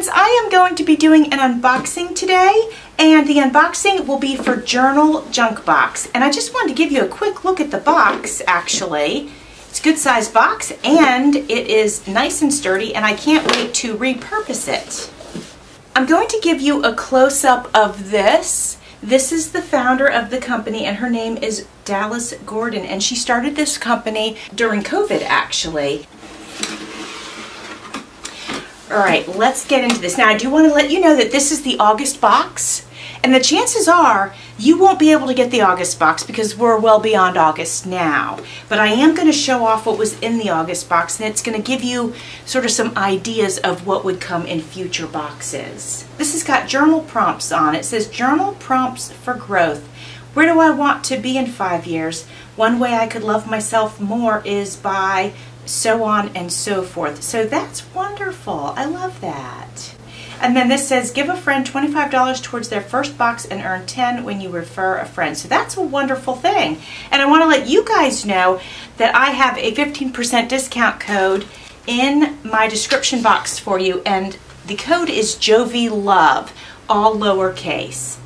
friends, I am going to be doing an unboxing today, and the unboxing will be for Journal Junk Box. And I just wanted to give you a quick look at the box, actually. It's a good size box, and it is nice and sturdy, and I can't wait to repurpose it. I'm going to give you a close-up of this. This is the founder of the company, and her name is Dallas Gordon, and she started this company during COVID, actually. All right, let's get into this. Now, I do want to let you know that this is the August box, and the chances are you won't be able to get the August box because we're well beyond August now. But I am going to show off what was in the August box, and it's going to give you sort of some ideas of what would come in future boxes. This has got journal prompts on it. It says, Journal Prompts for Growth. Where do I want to be in 5 years? One way I could love myself more is by so on and so forth. So that's wonderful. I love that. And then this says, give a friend $25 towards their first box and earn $10 when you refer a friend. So that's a wonderful thing. And I want to let you guys know that I have a 15% discount code in my description box for you, and the code is Jovi Love, all lowercase.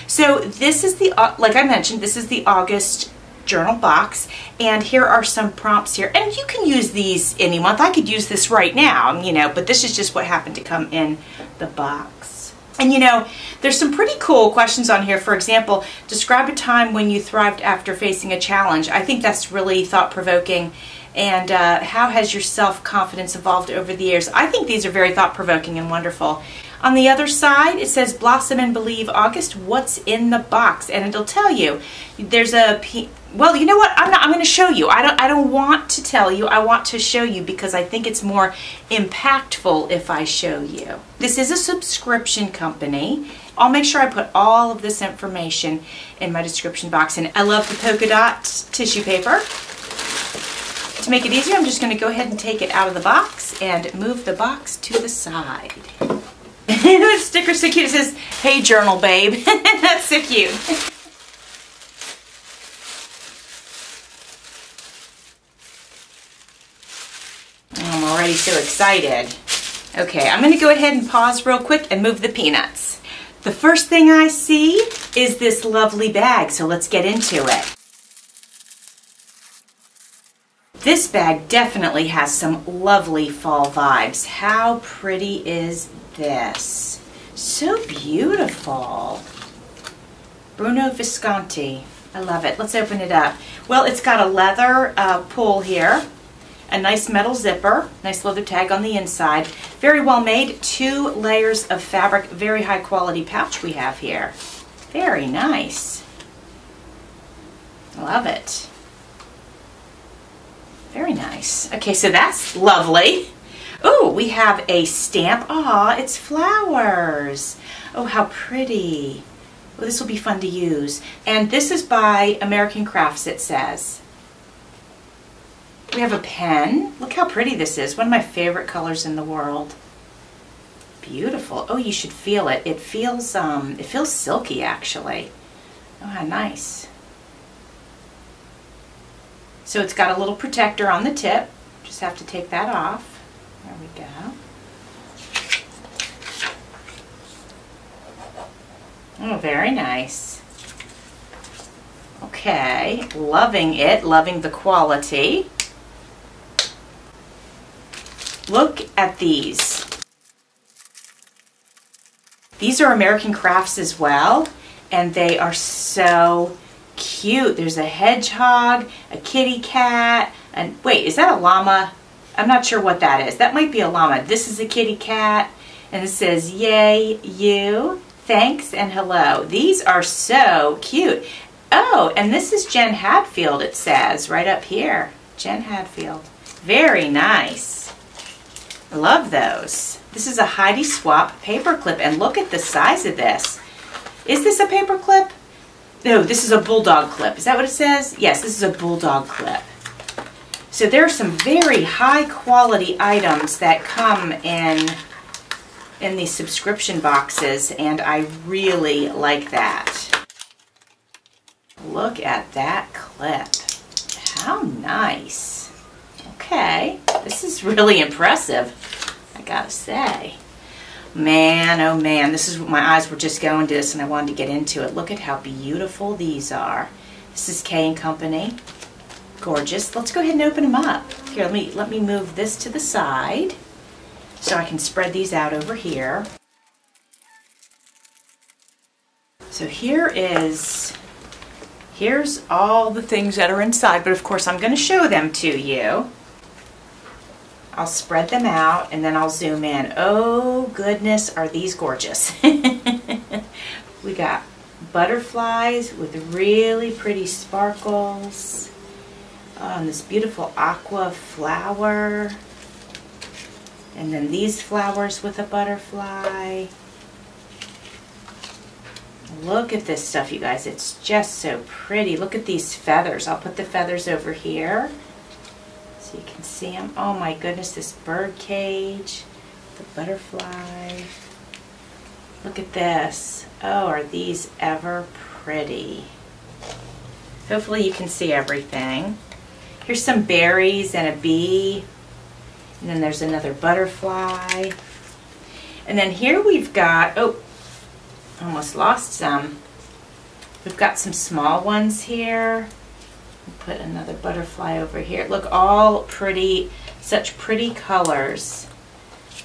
So this is the, like I mentioned, this is the August journal box, and here are some prompts here, and you can use these any month. I could use this right now, you know, but this is just what happened to come in the box. And you know, there's some pretty cool questions on here. For example, describe a time when you thrived after facing a challenge. I think that's really thought-provoking. And how has your self-confidence evolved over the years? I think these are very thought-provoking and wonderful. On the other side, it says, Blossom and Believe August, what's in the box? And it'll tell you. There's a, well, you know what? I'm going to show you. I don't want to tell you. I want to show you because I think it's more impactful if I show you. This is a subscription company. I'll make sure I put all of this information in my description box. And I love the polka dot tissue paper. To make it easier, I'm just going to go ahead and take it out of the box and move the box to the side. The sticker's so cute. It says, hey journal babe. That's so cute. I'm already so excited. Okay, I'm going to go ahead and pause real quick and move the peanuts. The first thing I see is this lovely bag, so let's get into it. This bag definitely has some lovely fall vibes. How pretty is this? So beautiful. Bruno Visconti. I love it. Let's open it up. Well, it's got a leather pull here, a nice metal zipper, nice leather tag on the inside. Very well made. 2 layers of fabric. Very high quality pouch we have here. Very nice. Love it. Very nice. Okay, so that's lovely. Oh, we have a stamp. Aw, it's flowers. Oh, how pretty. Well, this will be fun to use. And this is by American Crafts, it says. We have a pen. Look how pretty this is. One of my favorite colors in the world. Beautiful. Oh, you should feel it. It feels silky, actually. Oh, how nice. So it's got a little protector on the tip. Just have to take that off. There we go. Oh, very nice. Okay, loving it, loving the quality. Look at these. These are American Crafts as well, and they are so cute. There's a hedgehog, a kitty cat, and wait, is that a llama? I'm not sure what that is. That might be a llama. This is a kitty cat, and it says, yay, you, thanks, and hello. These are so cute. Oh, and this is Jen Hadfield, it says, right up here. Jen Hadfield. Very nice. I love those. This is a Heidi Swap paper clip, and look at the size of this. Is this a paper clip? No, this is a bulldog clip. Is that what it says? Yes, this is a bulldog clip. So there are some very high quality items that come in these subscription boxes, and I really like that. Look at that clip. How nice. Okay, this is really impressive, I gotta say. Man, oh man, this is what my eyes were just going to this and I wanted to get into it. Look at how beautiful these are. This is K & Company. Gorgeous. Let's go ahead and open them up. Here, let me move this to the side so I can spread these out over here. So here's all the things that are inside, but of course I'm going to show them to you. I'll spread them out and then I'll zoom in. Oh goodness, are these gorgeous. We got butterflies with really pretty sparkles. Oh, and this beautiful aqua flower. And then these flowers with a butterfly. Look at this stuff, you guys. It's just so pretty. Look at these feathers. I'll put the feathers over here so you can see them. Oh my goodness, this bird cage, the butterfly. Look at this. Oh, are these ever pretty? Hopefully you can see everything. Here's some berries and a bee. And then there's another butterfly. And then here we've got, oh, almost lost some. We've got some small ones here. We'll put another butterfly over here. Look, all pretty, such pretty colors.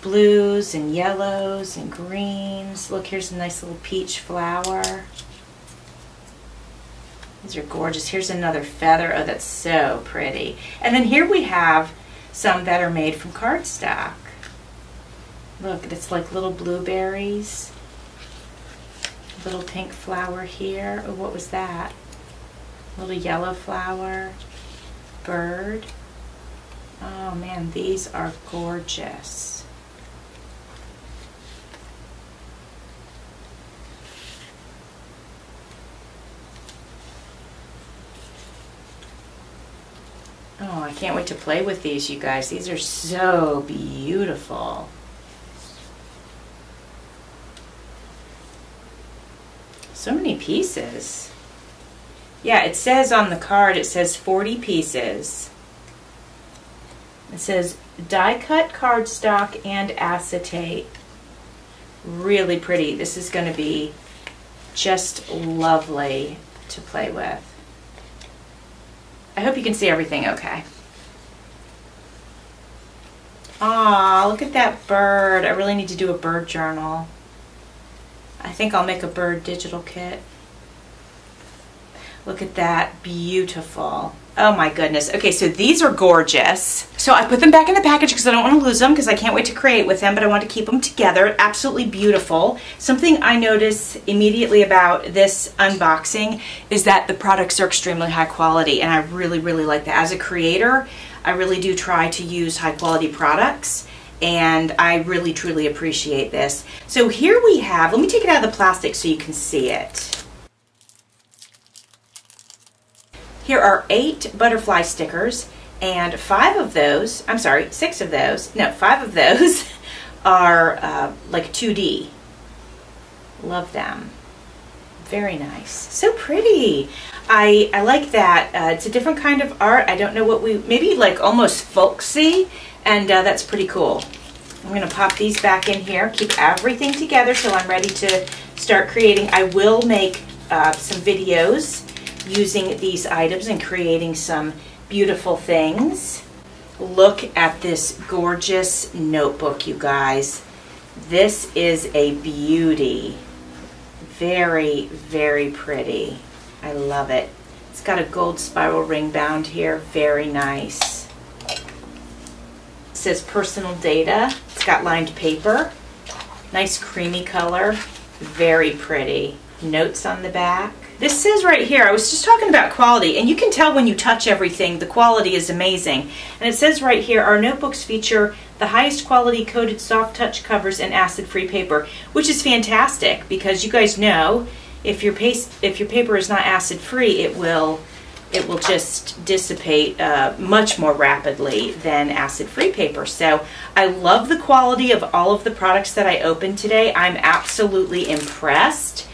Blues and yellows and greens. Look, here's a nice little peach flower. These are gorgeous. Here's another feather. Oh, that's so pretty. And then here we have some that are made from cardstock. Look, it's like little blueberries. Little pink flower here. Oh, what was that? Little yellow flower. Bird. Oh man, these are gorgeous. Oh, I can't wait to play with these, you guys. These are so beautiful. So many pieces. Yeah, it says on the card, it says 40 pieces. It says die cut cardstock and acetate. Really pretty. This is going to be just lovely to play with. I hope you can see everything okay. Aw, look at that bird. I really need to do a bird journal. I think I'll make a bird digital kit. Look at that, beautiful. Oh my goodness. Okay, so these are gorgeous. So I put them back in the package because I don't want to lose them because I can't wait to create with them, but I want to keep them together. Absolutely beautiful. Something I notice immediately about this unboxing is that the products are extremely high quality, and I really, really like that. As a creator, I really do try to use high quality products, and I really, truly appreciate this. So here we have, let me take it out of the plastic so you can see it. Here are 8 butterfly stickers, and 5 of those, I'm sorry, 6 of those, no, 5 of those are like 2D. Love them. Very nice. So pretty. I like that. It's a different kind of art. I don't know what maybe like almost folksy, and that's pretty cool. I'm going to pop these back in here, keep everything together so I'm ready to start creating. I will make some videos using these items and creating some beautiful things. Look at this gorgeous notebook, you guys. This is a beauty. Very, very pretty. I love it. It's got a gold spiral ring bound here. Very nice. It says personal data. It's got lined paper. Nice creamy color. Very pretty. Notes on the back. This says right here, I was just talking about quality, and you can tell when you touch everything, the quality is amazing. And it says right here, our notebooks feature the highest quality coated soft touch covers and acid-free paper, which is fantastic because you guys know if your paper is not acid-free, it will just dissipate much more rapidly than acid-free paper. So I love the quality of all of the products that I opened today. I'm absolutely impressed,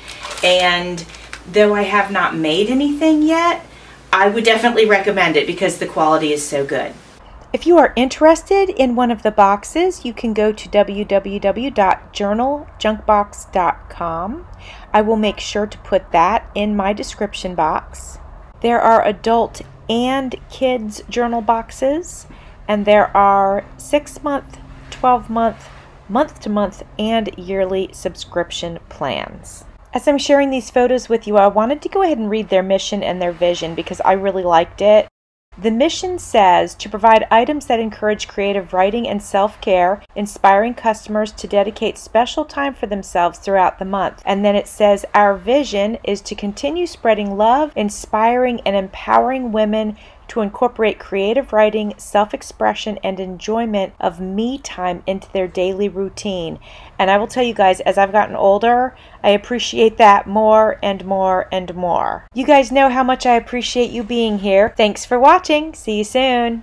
and though I have not made anything yet, I would definitely recommend it because the quality is so good. If you are interested in one of the boxes, you can go to www.journaljunkbox.com. I will make sure to put that in my description box. There are adult and kids journal boxes, and there are 6-month, 12-month, month-to-month, and yearly subscription plans. As I'm sharing these photos with you, I wanted to go ahead and read their mission and their vision because I really liked it. The mission says to provide items that encourage creative writing and self-care, inspiring customers to dedicate special time for themselves throughout the month. And then it says our vision is to continue spreading love, inspiring and empowering women to incorporate creative writing, self-expression, and enjoyment of me time into their daily routine. And I will tell you guys, as I've gotten older, I appreciate that more and more and more. You guys know how much I appreciate you being here. Thanks for watching. See you soon.